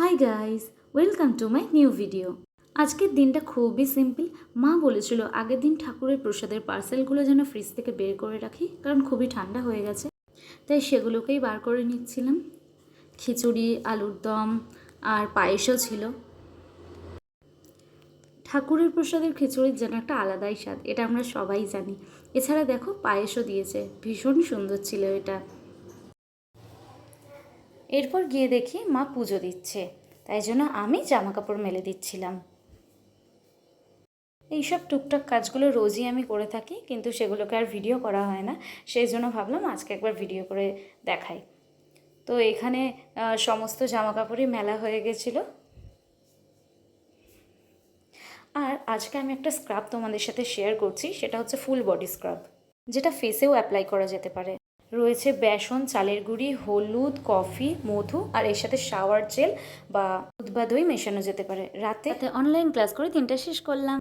Hi guys, welcome to my new video. আজকের দিনটা খুবই সিম্পল। মা বলেছিল আগের দিন ঠাকুরের প্রসাদের পার্সেলগুলো যেন ফ্রিজ থেকে বের করে রাখি, কারণ খুবই ঠান্ডা হয়ে গেছে। তাই সেগুলোকেই বার করে নিচ্ছিলাম। খিচুড়ি, আলুর দম আর পায়েসও ছিল। ঠাকুরের প্রসাদের খিচুড়ির যেন একটা আলাদাই স্বাদ, এটা আমরা সবাই জানি। এছাড়া দেখো পায়েসও দিয়েছে, ভীষণ সুন্দর ছিল এটা। এরপর গিয়ে দেখি মা পুজো দিচ্ছে, তাই জন্য আমি জামা কাপড় মেলে দিচ্ছিলাম। এইসব টুকটাক কাজগুলো রোজই আমি করে থাকি, কিন্তু সেগুলোকে আর ভিডিও করা হয় না। সেই জন্য ভাবলাম আজকে একবার ভিডিও করে দেখাই। তো এখানে সমস্ত জামা কাপড়ই মেলা হয়ে গেছিলো। আর আজকে আমি একটা স্ক্রাব তোমাদের সাথে শেয়ার করছি, সেটা হচ্ছে ফুল বডি স্ক্রাব, যেটা ফেসেও অ্যাপ্লাই করা যেতে পারে। রয়েছে বেসন, চালের গুঁড়ি, হলুদ, কফি, মধু আর এর সাথে শাওয়ার জেল বা দুধ বা দই মেশানো যেতে পারে। রাতে অনলাইন ক্লাস করে 3টা শেষ করলাম।